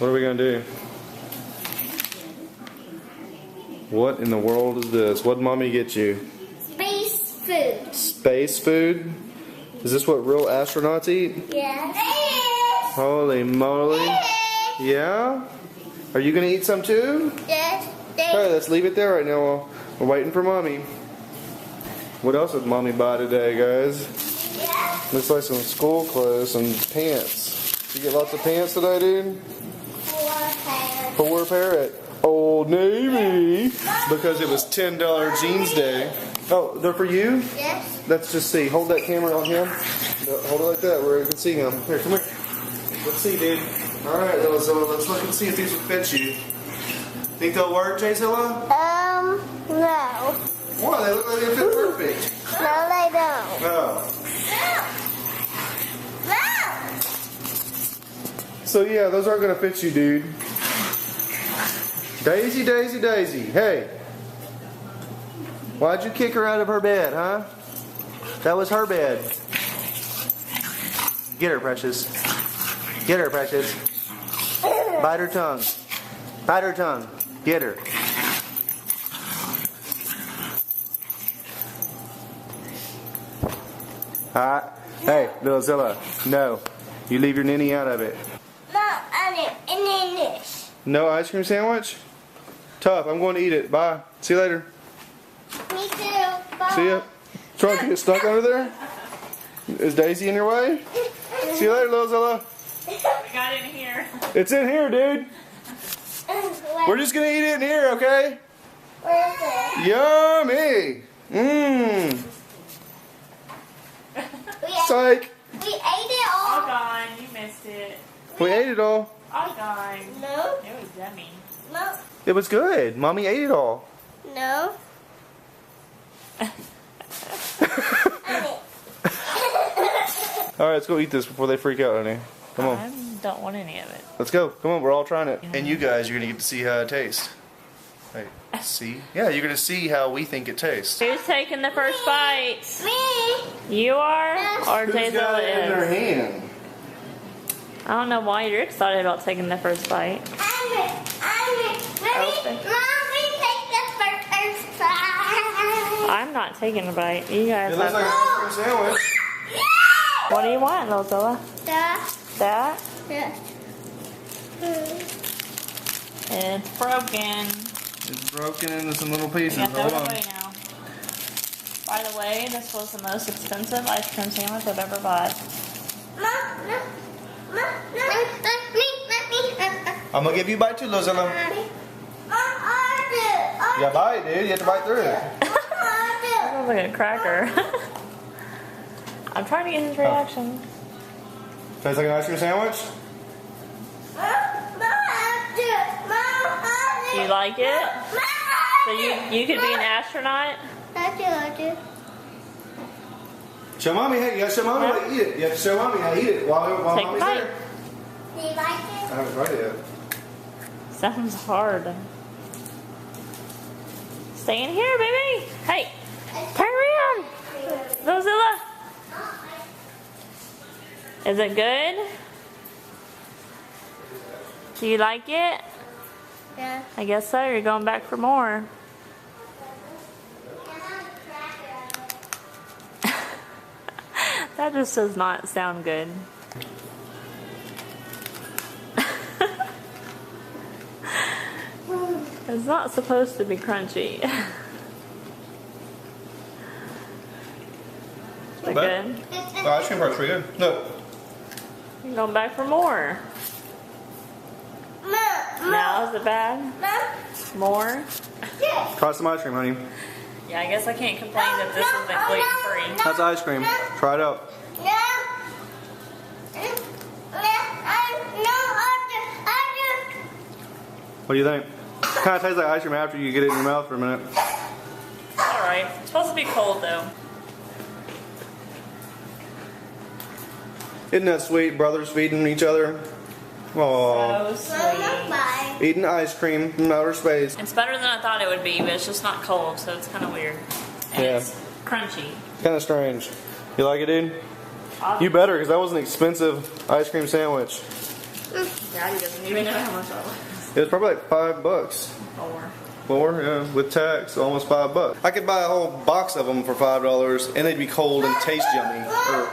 What are we gonna do? What in the world is this? What did Mommy get you? Space food. Space food? Is this what real astronauts eat? Yes. Holy moly. Yeah? Are you gonna eat some too? Yes. Alright, let's leave it there right now while we're waiting for Mommy. What else did Mommy buy today, guys? Yes. Looks like some school clothes and pants. You get lots of pants today, dude? 4 pairs. 4 pair at Old Navy because it was $10 jeans day. Oh, they're for you? Yes. Let's just see. Hold that camera on him. No, hold it like that where you can see him. Here, come here. Let's see, dude. Alright, so let's look and see if these will fit you. Think they'll work, Jayzilla? No. Why? They look like they fit perfect. No, they don't. No. No. So yeah, those aren't gonna fit you, dude. Daisy, Daisy, Daisy. Hey. Why'd you kick her out of her bed, huh? That was her bed. Get her, Precious. Get her, Precious. Bite her tongue. Bite her tongue. Get her. Alright. Hey, little Zilla. No. You leave your ninny out of it. No, I need this. No ice cream sandwich? Tough. I'm going to eat it. Bye. See you later. Me too. Bye. See ya. Trying to get stuck under there? Is Daisy in your way? See you later, little Zilla. We got it in here. It's in here, dude. We're just gonna eat it in here, okay? Where is it? Yummy. Mmm. Psych. We ate it All all. gone. You missed it. We ate it all. All gone. No. It was yummy. No. It was good. Mommy ate it all. No. All right, let's go eat this before they freak out, honey. Come on. I don't want any of it. Let's go. Come on, we're all trying it. And you guys, you're gonna get to see how it tastes. Wait, see? Yeah, you're gonna see how we think it tastes. Who's taking the first bite? Me. You are? Or Who's got Jayzilla it in their is? hand? I don't know why you're excited about taking the first bite. Ready? Mommy, take the first try. I'm not taking a bite. You guys It looks have. like an ice cream sandwich. What do you want, Lozilla? That? Yeah. It's broken. It's broken into some little pieces. You gotta throw Hold it on. away now. By the way, this was the most expensive ice cream sandwich I've ever bought. I'm gonna give you a bite too, Lozilla. You gotta bite, dude. You have to bite through it. Sounds like a cracker. I'm trying to get his reaction. Tastes like an ice cream sandwich? You like it? So you could be an astronaut? Show mommy, hey, you gotta show mommy how to eat it. You have to show mommy how to eat it while Take a mommy's bite. there. Do you like I it? haven't tried it yet. Sounds hard. Stay in here, baby. Hey, turn around. Lozilla. Is it good? Do you like it? Yeah. I guess so. You're going back for more. That just does not sound good. It's not supposed to be crunchy. Is it good? The ice cream part's pretty good. Look. You're going back for more. Now is it bad? More? Try some ice cream, honey. Yeah, I guess I can't complain if this isn't gluten-free. That's ice cream. Try it out. What do you think? Kind of tastes like ice cream after you get it in your mouth for a minute. Alright. It's supposed to be cold though. Isn't that sweet? Brothers feeding each other. Aww. So sweet. Eating ice cream from outer space. It's better than I thought it would be, but it's just not cold, so it's kind of weird. And Yeah. it's crunchy. Kind of strange. You like it, dude? You better, because that was an expensive ice cream sandwich. Daddy doesn't even know how much I was. It was probably like $5. More, yeah, with tax, almost $5. I could buy a whole box of them for $5, and they'd be cold and taste yummy. Or